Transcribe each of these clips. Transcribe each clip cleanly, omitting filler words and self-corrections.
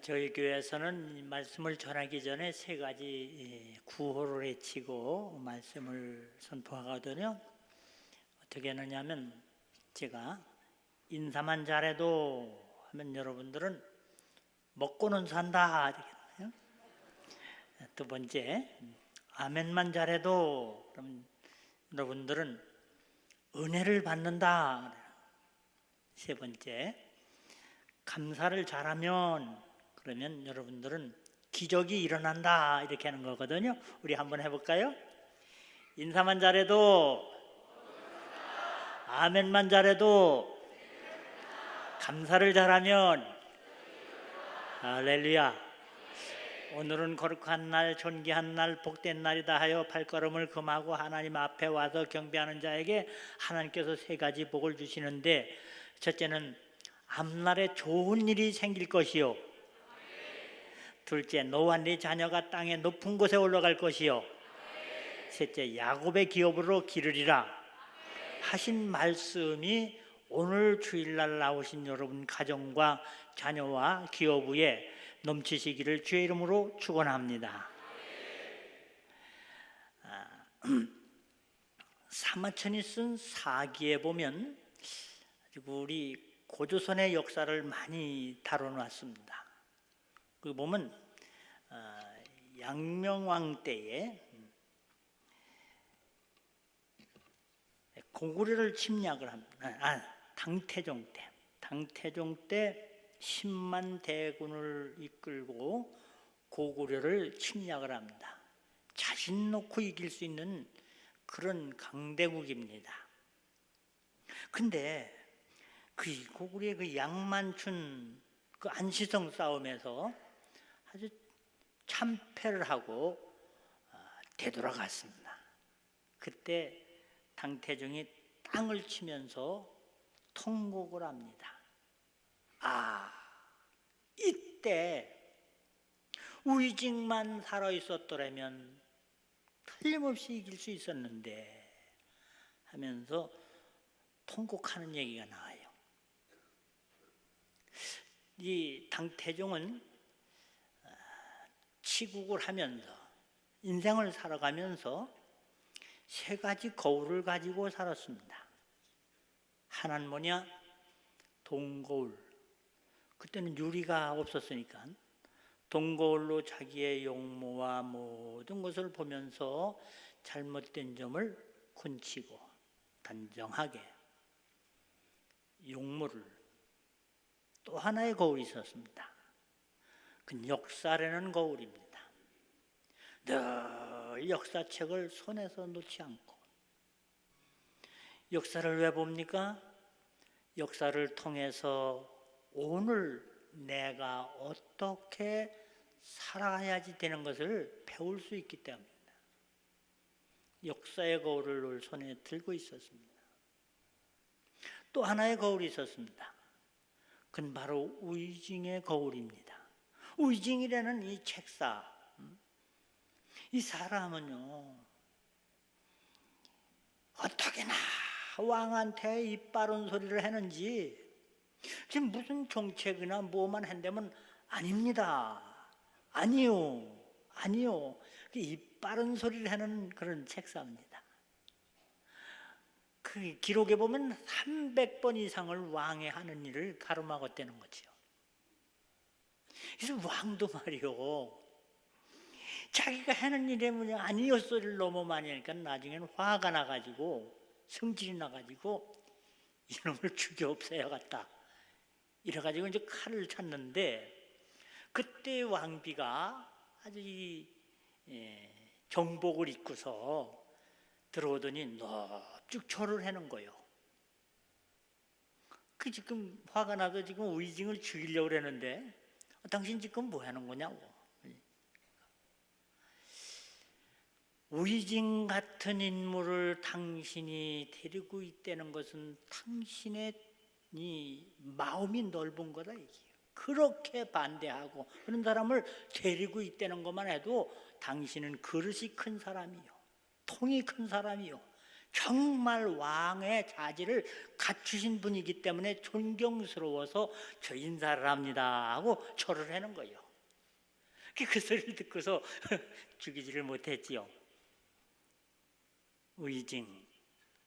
저희 교회에서는 이 말씀을 전하기 전에 세 가지 구호를 외치고 말씀을 선포하거든요. 어떻게 하느냐면 제가 인사만 잘해도 하면 여러분들은 먹고는 산다 이렇게. 두 번째, 아멘만 잘해도 그럼 여러분들은 은혜를 받는다. 세 번째, 감사를 잘하면 그러면 여러분들은 기적이 일어난다 이렇게 하는 거거든요. 우리 한번 해볼까요? 인사만 잘해도, 아멘만 잘해도, 감사를 잘하면, 할렐루야. 오늘은 거룩한 날, 존귀한 날, 복된 날이다 하여 발걸음을 금하고 하나님 앞에 와서 경배하는 자에게 하나님께서 세 가지 복을 주시는데, 첫째는 앞날에 좋은 일이 생길 것이요, 둘째, 너와 네 자녀가 땅의 높은 곳에 올라갈 것이요, 셋째, 야곱의 기업으로 기르리라 하신 말씀이 오늘 주일날 나오신 여러분 가정과 자녀와 기업에 넘치시기를 주의 이름으로 축원합니다. 사마천이 쓴 사기에 보면 우리 고조선의 역사를 많이 다뤄놨습니다. 그 보면 양명왕 때에 고구려를 침략을 합니다. 당태종 때 10만 대군을 이끌고 고구려를 침략을 합니다. 자신 놓고 이길 수 있는 그런 강대국입니다. 근데 그 고구려의 그 양만춘 그 안시성 싸움에서 아주 참패를 하고 되돌아갔습니다. 그때 당태종이 땅을 치면서 통곡을 합니다. 이때 우이징만 살아있었더라면 틀림없이 이길 수 있었는데 하면서 통곡하는 얘기가 나와요. 이 당태종은 치국을 하면서 인생을 살아가면서 세 가지 거울을 가지고 살았습니다. 하나는 뭐냐? 동거울. 그때는 유리가 없었으니까 동거울로 자기의 용모와 모든 것을 보면서 잘못된 점을 곤치고 단정하게 용모를. 또 하나의 거울이 있었습니다. 그 역사라는 거울입니다. 늘 역사책을 손에서 놓지 않고. 역사를 왜 봅니까? 역사를 통해서 오늘 내가 어떻게 살아야지 되는 것을 배울 수 있기 때문입니다. 역사의 거울을 늘 손에 들고 있었습니다. 또 하나의 거울이 있었습니다. 그건 바로 우이징의 거울입니다. 우이징이라는 이 책사, 이 사람은요 어떻게나 왕한테 입 바른 소리를 했는지 지금 무슨 정책이나 뭐만 한다면 아닙니다. 아니요. 입 바른 소리를 하는 그런 책사입니다. 그 기록에 보면 300번 이상을 왕의 하는 일을 가름하겠다는 거죠. 그래서 왕도 말이요, 자기가 하는 일에 뭐냐 아니요 소리를 너무 많이 하니까 나중에는 화가 나가지고 성질이 나가지고 이놈을 죽여 없애야겠다 이래가지고 이제 칼을 찾는데, 그때 왕비가 아주 정복을 입고서 들어오더니 넙죽 절을 하는 거예요. 그 지금 화가 나서 지금 우이징을 죽이려고 그러는데 당신 지금 뭐 하는 거냐고. 우이징 같은 인물을 당신이 데리고 있다는 것은 당신의 이 마음이 넓은 거다 얘기예요. 그렇게 반대하고 그런 사람을 데리고 있다는 것만 해도 당신은 그릇이 큰 사람이요, 통이 큰 사람이요, 정말 왕의 자질을 갖추신 분이기 때문에 존경스러워서 저 인사를 합니다 하고 절을 하는 거예요. 그 소리를 듣고서 죽이지를 못했지요. 의징,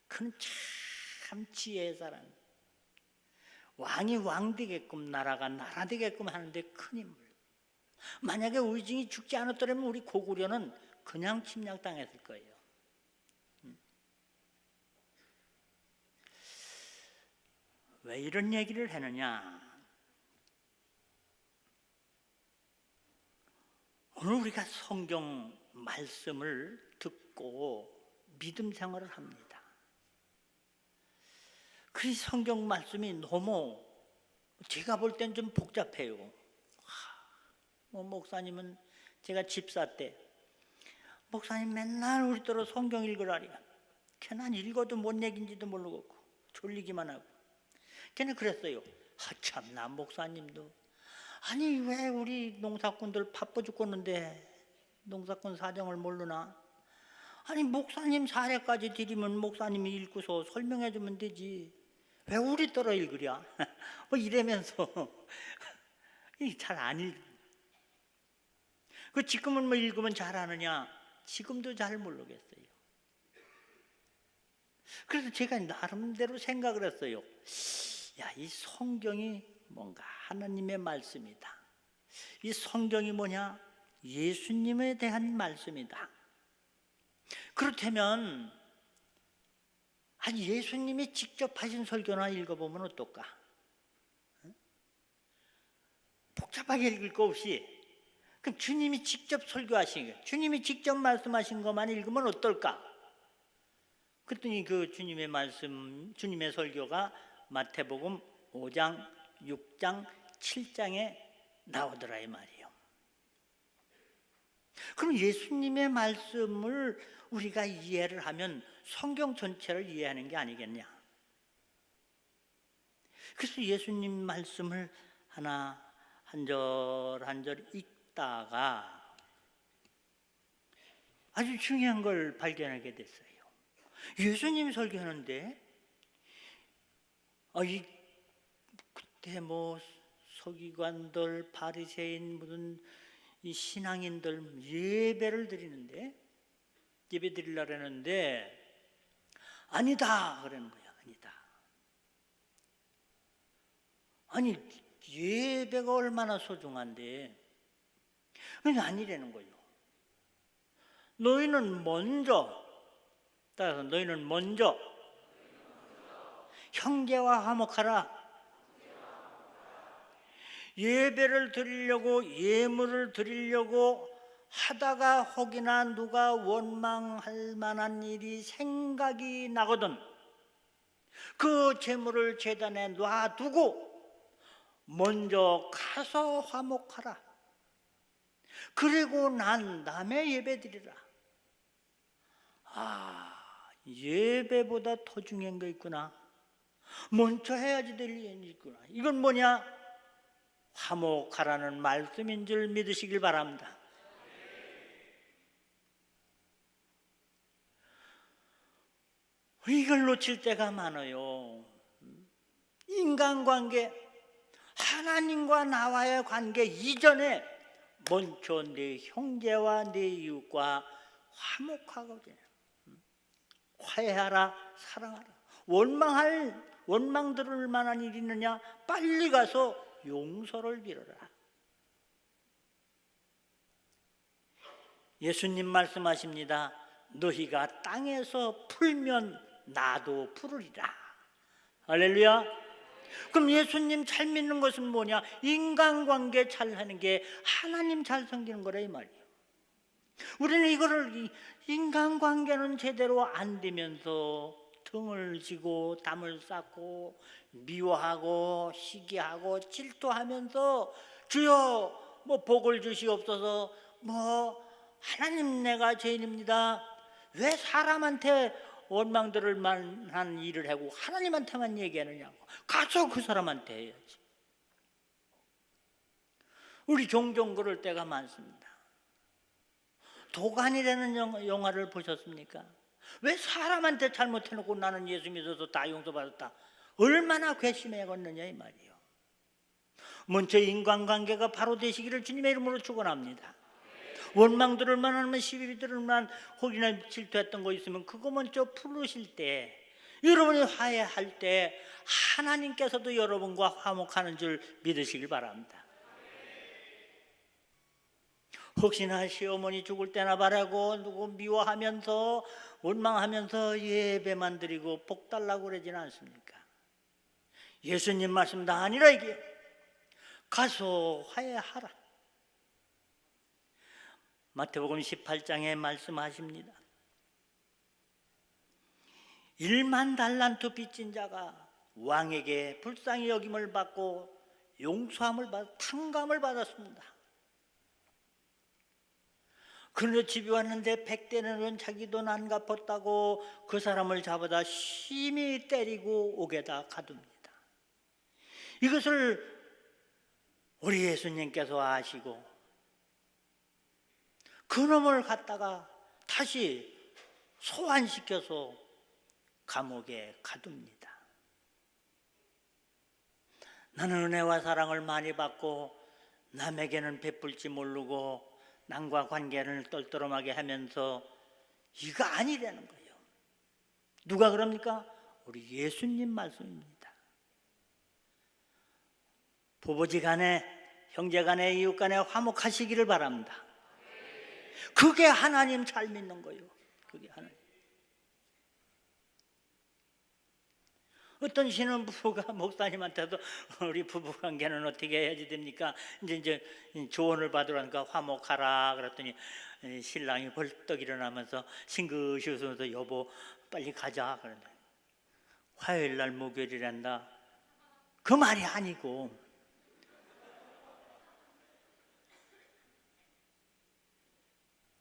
그는 참 지혜의 사람. 왕이 왕 되게끔 나라가 나라 되게끔 하는데 큰 인물. 만약에 의징이 죽지 않았더라면 우리 고구려는 그냥 침략당했을 거예요. 왜 이런 얘기를 하느냐? 오늘 우리가 성경 말씀을 듣고 믿음 생활을 합니다. 그 성경 말씀이 너무 제가 볼 땐 좀 복잡해요. 목사님은 제가 집사 때 목사님 맨날 우리더러 성경 읽으라리. 걔는 읽어도 뭔 얘기인지도 모르고 졸리기만 하고. 걔는 그랬어요. 참나 목사님도 아니 왜 우리 농사꾼들 바빠 죽겠는데 농사꾼 사정을 모르나? 아니 목사님 사례까지 드리면 목사님이 읽고서 설명해 주면 되지 왜 우리 떨어 읽으랴? 뭐 이러면서 잘 안 읽. 그 지금은 뭐 읽으면 잘하느냐? 지금도 잘 모르겠어요. 그래서 제가 나름대로 생각을 했어요. 야, 이 성경이 뭔가 하나님의 말씀이다. 이 성경이 뭐냐? 예수님에 대한 말씀이다. 그렇다면 예수님이 직접 하신 설교나 읽어보면 어떨까? 복잡하게 읽을 거 없이 그럼 주님이 직접 설교하신 거, 주님이 직접 말씀하신 것만 읽으면 어떨까? 그랬더니 그 주님의 말씀, 주님의 설교가 마태복음 5장, 6장, 7장에 나오더라 이 말이에요. 그럼 예수님의 말씀을 우리가 이해를 하면 성경 전체를 이해하는 게 아니겠냐? 그래서 예수님 말씀을 하나 한 절 한 절 읽다가 아주 중요한 걸 발견하게 됐어요. 예수님 설교하는데 그때 뭐 서기관들, 바리새인, 무슨 이 신앙인들 예배를 드리는데 예배 드리려고 하는데 아니다 그러는 거야. 아니다. 아니 예배가 얼마나 소중한데 그게 아니라는 거예요. 너희는 먼저 따라서 너희는 먼저 형제와 화목하라. 예배를 드리려고 예물을 드리려고 하다가 혹이나 누가 원망할 만한 일이 생각이 나거든 그 제물을 제단에 놔두고 먼저 가서 화목하라. 그리고 난 다음에 예배 드리라. 예배보다 더 중요한 거 있구나. 먼저 해야지 될 일이 있구나. 이건 뭐냐? 화목하라는 말씀인 줄 믿으시길 바랍니다. 이걸 놓칠 때가 많아요. 인간관계, 하나님과 나와의 관계 이전에 먼저 내 형제와 내 이웃과 화목하거든요. 화해하라, 사랑하라. 원망 들을 만한 일이 있느냐? 빨리 가서 용서를 빌어라. 예수님 말씀하십니다. 너희가 땅에서 풀면 나도 풀으리라. 할렐루야. 그럼 예수님 잘 믿는 것은 뭐냐? 인간관계 잘 하는 게 하나님 잘 섬기는 거라 이 말이에요. 우리는 이거를 인간관계는 제대로 안 되면서 등을 지고 담을 쌓고 미워하고 시기하고 질투하면서 주여 뭐 복을 주시옵소서 뭐 하나님 내가 죄인입니다. 왜 사람한테 원망들을 만한 일을 하고 하나님한테만 얘기하느냐고. 가서 그 사람한테 해야지. 우리 종종 그럴 때가 많습니다. 도가니라는 영화를 보셨습니까? 왜 사람한테 잘못해놓고 나는 예수 믿어서 다 용서받았다, 얼마나 괘씸해겠느냐 이 말이에요. 먼저 인간관계가 바로 되시기를 주님의 이름으로 축원합니다. 원망들을 만하면 시비들을 만 혹이나 질투했던 거 있으면 그거 먼저 풀으실 때, 여러분이 화해할 때 하나님께서도 여러분과 화목하는 줄 믿으시길 바랍니다. 혹시나 시어머니 죽을 때나 바라고 누구 미워하면서 원망하면서 예배만 드리고 복 달라고 그러지는 않습니까? 예수님 말씀 다 아니라 이게 가서 화해하라. 마태복음 18장에 말씀하십니다. 1만 달란트 빚진 자가 왕에게 불쌍히 여김을 받고 용서함을 받, 탕감을 받았습니다. 그런데 집에 왔는데 100대는 자기 돈 안 갚았다고 그 사람을 잡아다 심히 때리고 옥에다 가둡니다. 이것을 우리 예수님께서 아시고 그놈을 갖다가 다시 소환시켜서 감옥에 가둡니다. 나는 은혜와 사랑을 많이 받고 남에게는 베풀지 모르고 남과 관계를 떨떠름하게 하면서 이거 아니라는 거예요. 누가 그럽니까? 우리 예수님 말씀입니다. 부부지간에, 형제간에, 이웃간에 화목하시기를 바랍니다. 그게 하나님 잘 믿는 거예요. 그게 하나님. 어떤 신혼부부가 목사님한테도 우리 부부관계는 어떻게 해야지 됩니까? 이제 조언을 받으라니까 화목하라 그랬더니 신랑이 벌떡 일어나면서 싱긋이 웃으면서 여보 빨리 가자 그런다. 화요일 날 목요일이란다. 그 말이 아니고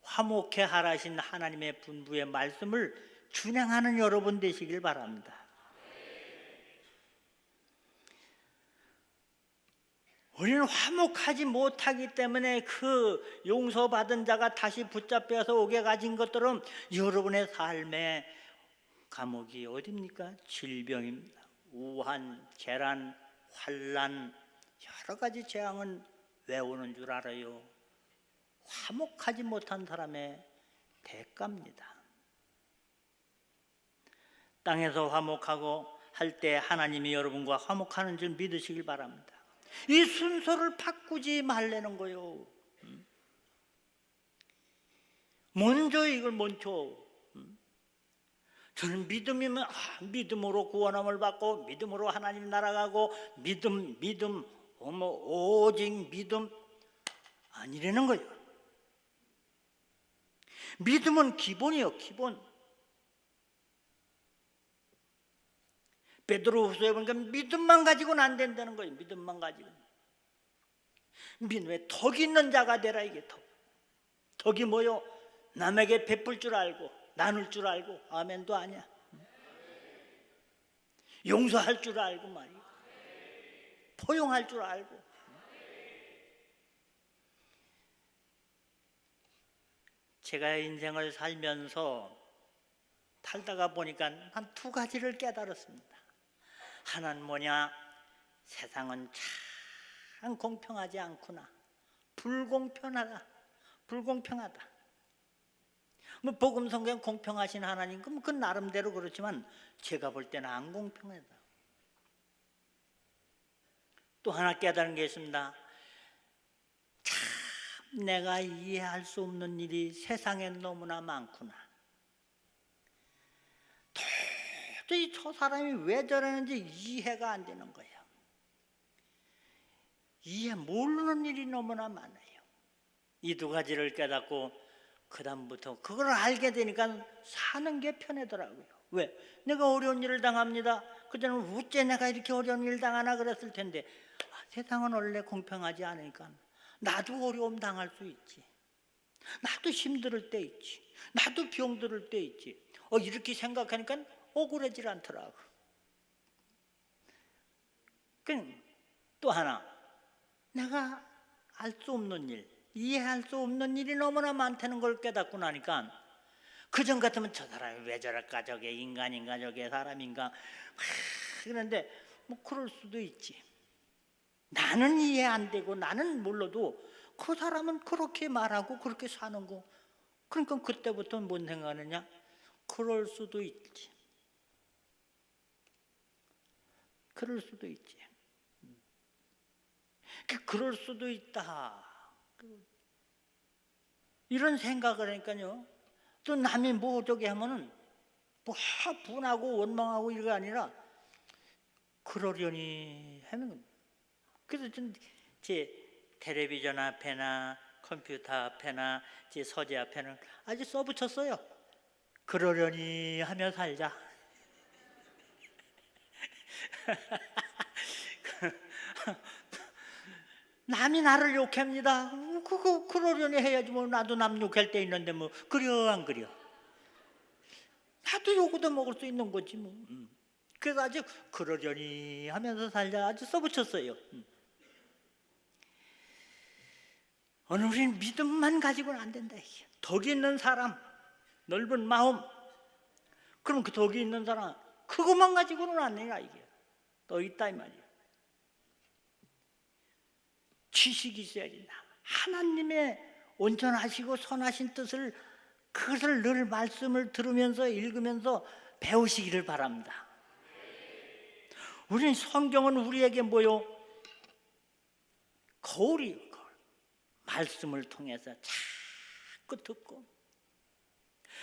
화목해 하라신 하나님의 분부의 말씀을 준행하는 여러분 되시길 바랍니다. 우리는 화목하지 못하기 때문에 그 용서받은 자가 다시 붙잡혀서 오게 가진 것들은 여러분의 삶의 감옥이 어디입니까? 질병입니다. 우한, 재난, 환난, 여러 가지 재앙은 왜 오는 줄 알아요? 화목하지 못한 사람의 대가입니다. 땅에서 화목하고 할 때 하나님이 여러분과 화목하는 줄 믿으시길 바랍니다. 이 순서를 바꾸지 말라는 거요. 먼저 이걸 먼저 저는 믿음이면 믿음으로 구원함을 받고 믿음으로 하나님 나라가고 믿음 오직 믿음 아니라는 거예요. 믿음은 기본이요, 기본. 베드로후서에 보니까 믿음만 가지고는 안 된다는 거예요. 믿음만 가지고. 믿음에 덕이 있는 자가 되라 이게 덕. 덕이 뭐요? 남에게 베풀 줄 알고 나눌 줄 알고 아멘도 아니야. 용서할 줄 알고 말이야. 포용할 줄 알고. 제가 인생을 살면서 살다가 보니까 한 두 가지를 깨달았습니다. 하나는 뭐냐? 세상은 참 공평하지 않구나. 불공평하다. 뭐 복음 성경 공평하신 하나님, 그럼 그 나름대로 그렇지만 제가 볼 때는 안 공평하다. 또 하나 깨달은 게 있습니다. 참 내가 이해할 수 없는 일이 세상에 너무나 많구나. 도저히 저 사람이 왜 저러는지 이해가 안 되는 거예요. 이해 모르는 일이 너무나 많아요. 이 두 가지를 깨닫고 그 다음부터 그걸 알게 되니까 사는 게 편하더라고요. 왜? 내가 어려운 일을 당합니다. 그때는 어째 내가 이렇게 어려운 일을 당하나 그랬을 텐데 세상은 원래 공평하지 않으니까 나도 어려움 당할 수 있지. 나도 힘들 때 있지. 나도 병들 때 있지. 이렇게 생각하니까 억울하지 않더라고. 또 하나, 내가 알 수 없는 일, 이해할 수 없는 일이 너무나 많다는 걸 깨닫고 나니까 그전 같으면 저 사람이 왜 저럴까, 저게 인간인가 저게 사람인가 그런데 뭐 그럴 수도 있지. 나는 이해 안 되고 나는 몰라도 그 사람은 그렇게 말하고 그렇게 사는 거. 그러니까 그때부터 뭔 생각하느냐? 그럴 수도 있지. 그럴 수도 있지. 그럴 수도 있다. 이런 생각을 하니까요. 또 남이 뭐 저기 하면은 뭐 분하고 원망하고 이거 아니라 그러려니 하는 겁니다. 그래서 제 텔레비전 앞에나 컴퓨터 앞에나 제 서재 앞에는 아주 써붙였어요. 그러려니 하며 살자. 남이 나를 욕합니다. 그거 그러려니 해야지. 뭐 나도 남 욕할 때 있는데 뭐 그려 안 그려? 나도 욕도 먹을 수 있는 거지 뭐. 그래서 아주 그러려니 하면서 살자 아주 써붙였어요. 오늘 우리는 믿음만 가지고는 안 된다. 덕이 있는 사람, 넓은 마음. 그럼 그 덕이 있는 사람 그것만 가지고는 안 되냐 이게. 또 있다 이 말이에요. 지식이 있어야 된다. 하나님의 온전하시고 선하신 뜻을 그것을 늘 말씀을 들으면서 읽으면서 배우시기를 바랍니다. 우리는 성경은 우리에게 뭐요? 거울이요. 거울. 말씀을 통해서 자꾸 듣고.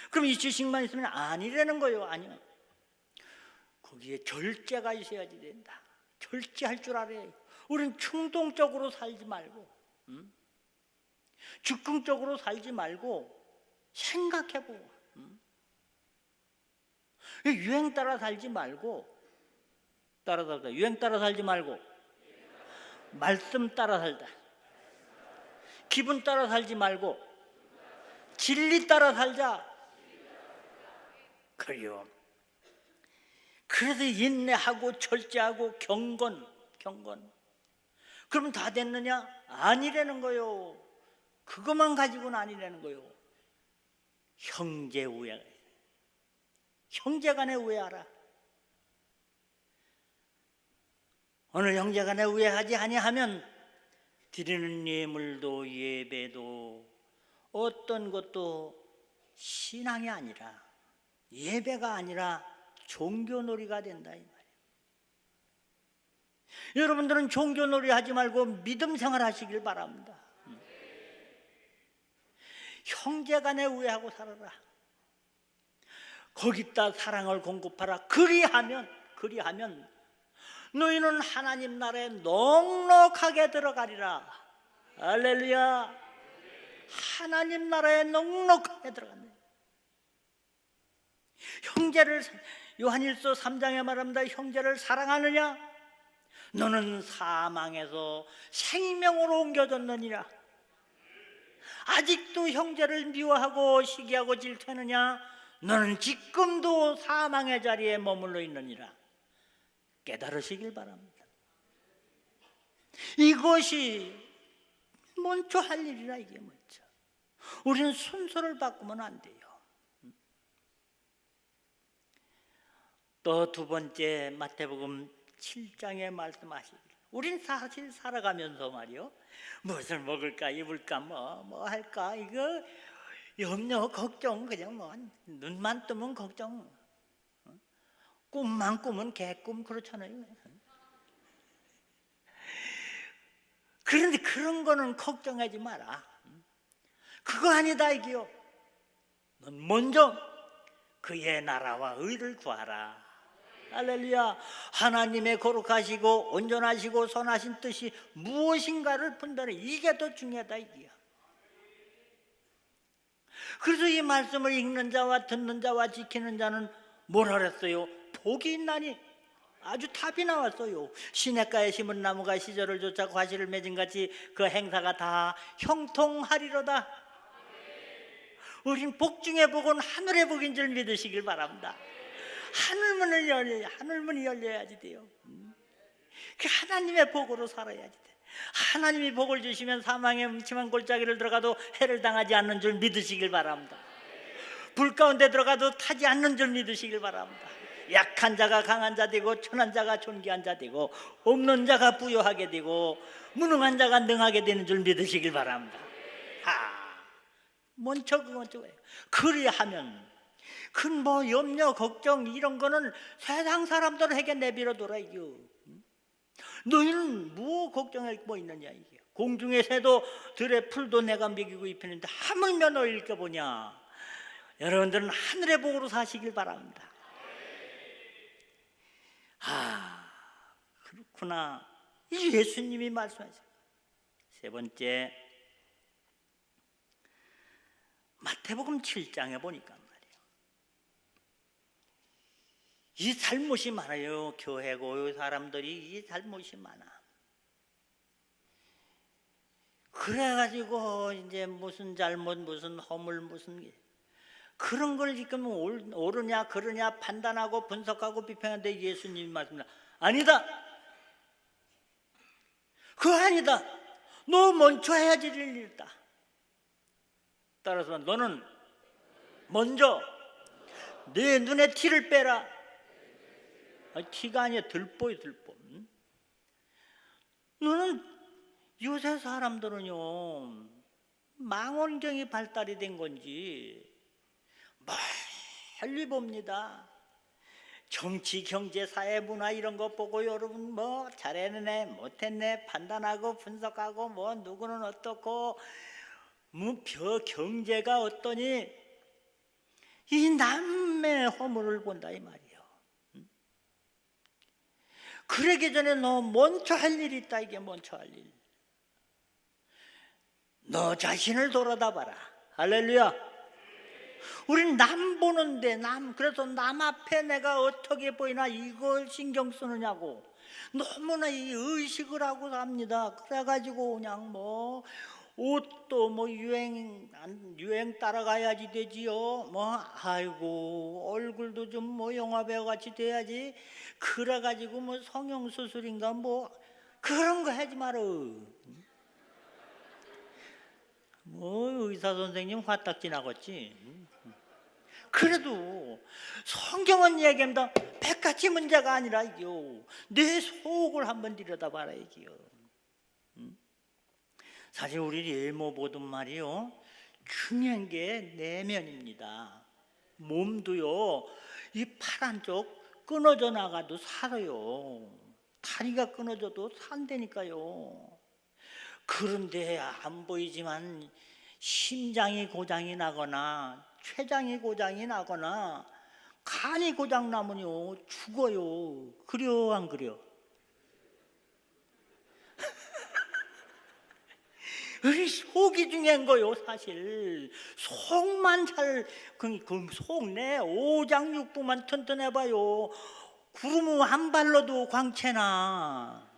그럼 이 지식만 있으면 아니라는 거예요. 아니요. 거기에 절제가 있어야지 된다. 절제할 줄 알아요. 우리는 충동적으로 살지 말고 즉흥적으로 살지 말고 생각해보고 유행 따라 살지 말고 유행 따라 살지 말고 말씀 따라 살다. 기분 따라 살지 말고 진리 따라 살자. 그래요. 그래서 인내하고 절제하고 경건. 그러면 다 됐느냐? 아니라는 거요. 그것만 가지고는 아니라는 거요. 형제 우애. 형제간에 우애하라. 오늘 형제간에 우애하지 아니하면 드리는 예물도 예배도 어떤 것도 신앙이 아니라 예배가 아니라 종교놀이가 된다 이 말이에요. 여러분들은 종교놀이 하지 말고 믿음 생활하시길 바랍니다. 형제간에 우애하고 살아라. 거기다 사랑을 공급하라. 그리하면 너희는 하나님 나라에 넉넉하게 들어가리라. 할렐루야. 하나님 나라에 넉넉하게 들어간다. 형제를 요한일서 3장에 말합니다. 형제를 사랑하느냐? 너는 사망에서 생명으로 옮겨졌느니라. 아직도 형제를 미워하고 시기하고 질투하느냐? 너는 지금도 사망의 자리에 머물러 있느니라. 깨달으시길 바랍니다. 이것이 먼저 할 일이라. 이게 먼저. 우리는 순서를 바꾸면 안 돼요. 또 두 번째 마태복음 7장에 말씀하시길. 우린 사실 살아가면서 말이요. 무엇을 먹을까 입을까 뭐 할까 이거 염려 걱정 그냥 뭐 눈만 뜨면 걱정. 꿈만 꾸면 개꿈 그렇잖아요. 그런데 그런 거는 걱정하지 마라. 그거 아니다 이게요. 넌 먼저 그의 나라와 의를 구하라. 할렐루야. 하나님의 거룩하시고 온전하시고 선하신 뜻이 무엇인가를 분별해. 이게 더 중요하다 이게요. 그래서 이 말씀을 읽는 자와 듣는 자와 지키는 자는 뭐라 그랬어요? 복이 있나니. 아주 답이 나왔어요. 시냇가에 심은 나무가 시절을 쫓아 과실을 맺은 같이 그 행사가 다 형통하리로다. 우린 복 중에 복은 하늘의 복인 줄 믿으시길 바랍니다. 하늘문이 열려야지 돼요. 그 하나님의 복으로 살아야지 돼. 하나님이 복을 주시면 사망의 음침한 골짜기를 들어가도 해를 당하지 않는 줄 믿으시길 바랍니다. 불 가운데 들어가도 타지 않는 줄 믿으시길 바랍니다. 약한 자가 강한 자 되고 천한 자가 존귀한 자 되고 없는 자가 부여하게 되고 무능한 자가 능하게 되는 줄 믿으시길 바랍니다. 먼저 그건 좋아요. 그리하면 큰 뭐 염려 걱정 이런 거는 세상 사람들에게 내버려둬라 이겨. 너희는 뭐 걱정할 뭐 있느냐 이게. 공중의 새도 들의 풀도 내가 먹이고 입히는데 하물며 너희를 껴보냐. 여러분들은 하늘의 복으로 사시길 바랍니다. 그렇구나. 이 예수님이 말씀하셨어요. 세 번째, 마태복음 7장에 보니까 말이에요, 이 잘못이 많아요. 교회 고유 사람들이 이 잘못이 많아. 그래가지고 이제 무슨 잘못, 무슨 허물, 무슨 그런 걸 지금 옳으냐 그러냐 판단하고 분석하고 비평하는데 예수님이 말씀합니다. 아니다. 그거 아니다. 너 먼저 해야지 될 일이다. 따라서 너는 먼저 내 눈에 티를 빼라. 티가 아니야, 들보요, 들보. 너는 요새 사람들은요 망원경이 발달이 된 건지 멀리 봅니다. 정치, 경제, 사회, 문화 이런 거 보고 여러분 뭐 잘했네 못했네 판단하고 분석하고 뭐 누구는 어떻고 뭐 경제가 어떠니 이 남의 허물을 본다 이 말이에요. 그러기 전에 너 먼저 할 일이 있다. 이게 먼저 할 일. 너 자신을 돌아다 봐라. 할렐루야. 우린 남 보는데 그래서 남 앞에 내가 어떻게 보이나 이걸 신경 쓰느냐고 너무나 이 의식을 하고 삽니다. 그래가지고 그냥 뭐 옷도 뭐 유행 따라가야지 되지요. 뭐 아이고 얼굴도 좀 뭐 영화배우 같이 돼야지. 그래가지고 뭐 성형수술인가 뭐 그런 거 하지 마라. 뭐 의사 선생님 화딱 지나갔지. 그래도 성경은 얘기합니다. 백가지 문제가 아니라 이게요. 내 속을 한번 들여다봐라 이게요. 사실 우리 예모 보던 말이요. 중요한 게 내면입니다. 몸도요. 이 팔 한쪽 끊어져 나가도 살아요. 다리가 끊어져도 산다니까요. 그런데 안 보이지만 심장이 고장이 나거나 췌장이 고장이 나거나 간이 고장 나면요 죽어요. 그려 안 그려? 우리 속이 중요한 거요. 사실 속만 속 내 오장육부만 튼튼해봐요. 구름 한 발로도 광채나.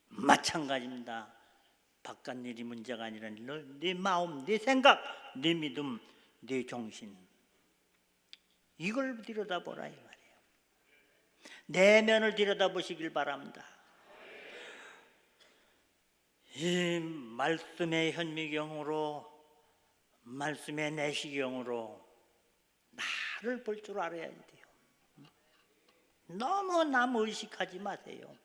마찬가지입니다. 바깥 일이 문제가 아니라 네 마음, 네 생각, 네 믿음, 네 정신 이걸 들여다보라 이 말이에요. 내면을 들여다보시길 바랍니다. 이 말씀의 현미경으로 말씀의 내시경으로 나를 볼 줄 알아야 돼요. 너무 남 의식하지 마세요.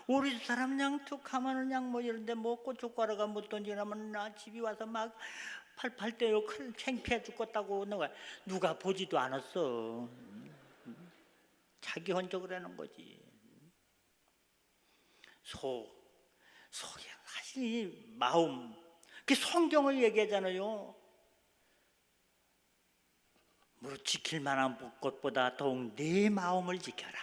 우리 사람 그냥 툭 하면은 그냥 뭐 이런데 뭐 고춧가루가 못 던지라면 나 집에 와서 막 팔팔 때요. 큰 창피해 죽겠다고 누가 보지도 않았어. 자기 혼자 그러는 거지. 속이 사실 이 마음. 그 성경을 얘기하잖아요. 뭐 지킬 만한 것보다 더욱 네 마음을 지켜라.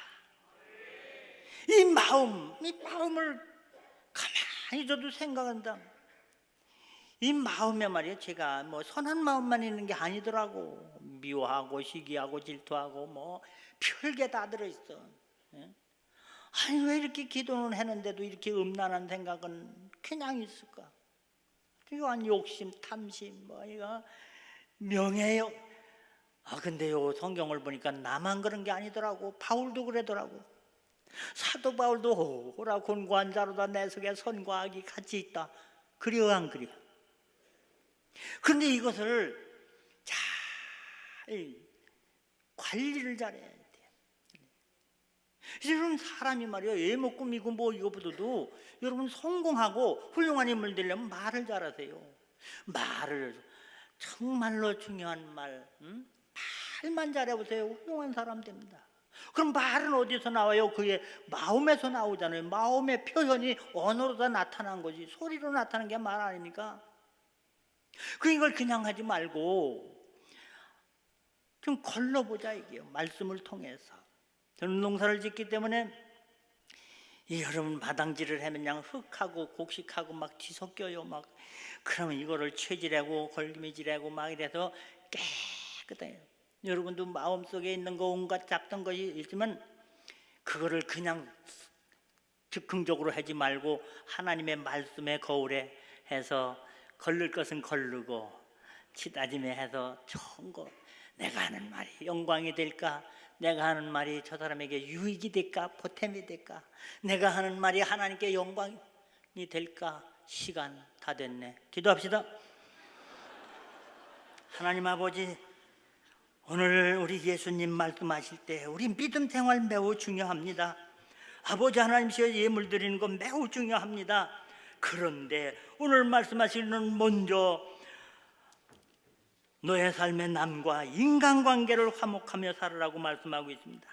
이 마음을 가만히 둬도 생각한다. 이 마음에 말이에요. 제가 뭐 선한 마음만 있는 게 아니더라고. 미워하고 시기하고 질투하고 뭐 별게 다 들어있어. 아니 왜 이렇게 기도는 했는데도 이렇게 음란한 생각은 그냥 있을까? 이거 욕심, 탐심, 뭐 이거 명예욕. 근데요 성경을 보니까 나만 그런 게 아니더라고. 바울도 그러더라고. 사도 바울도 오라 곤고한 자로다 내 속에 선과 악이 같이 있다. 그려 안 그려? 그런데 이것을 잘 관리를 잘해야 돼요. 여러분, 사람이 말이요, 외모 꾸미고 뭐 이거보다도 여러분 성공하고 훌륭한 인물 되려면 말을 잘하세요. 말을 정말로 중요한 말, 말만 잘해보세요. 훌륭한 사람 됩니다. 그럼 말은 어디서 나와요? 그게 마음에서 나오잖아요. 마음의 표현이 언어로 다 나타난 거지, 소리로 나타난 게 말 아닙니까? 이걸 그냥 하지 말고 좀 걸러보자 이게요. 말씀을 통해서. 저는 농사를 짓기 때문에 여러분 마당질을 하면 그냥 흙하고 곡식하고 막 뒤섞여요. 막 그러면 이거를 채질하고 걸기미질하고 막 이래서 깨끗해요. 여러분도 마음속에 있는 거 온갖 잡던 것이 있지만 그거를 그냥 즉흥적으로 하지 말고 하나님의 말씀의 거울에 해서 걸릴 것은 걸르고 치다짐에 해서 좋은 거, 내가 하는 말이 영광이 될까? 내가 하는 말이 저 사람에게 유익이 될까? 보탬이 될까? 내가 하는 말이 하나님께 영광이 될까? 시간 다 됐네. 기도합시다. 하나님 아버지, 오늘 우리 예수님 말씀하실 때 우리 믿음 생활 매우 중요합니다. 아버지 하나님께서 예물 드리는 건 매우 중요합니다. 그런데 오늘 말씀하시는 먼저 너의 삶의 남과 인간관계를 화목하며 살으라고 말씀하고 있습니다.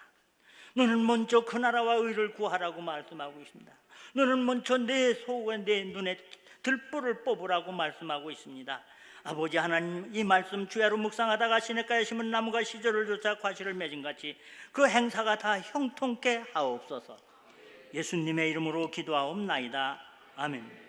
너는 먼저 그 나라와 의를 구하라고 말씀하고 있습니다. 너는 먼저 내 속에 내 눈에 들보를 뽑으라고 말씀하고 있습니다. 아버지 하나님, 이 말씀 주야로 묵상하다가 시냇가에 심은 나무가 시절을 쫓아 과실을 맺은 같이 그 행사가 다 형통케 하옵소서. 예수님의 이름으로 기도하옵나이다. 아멘.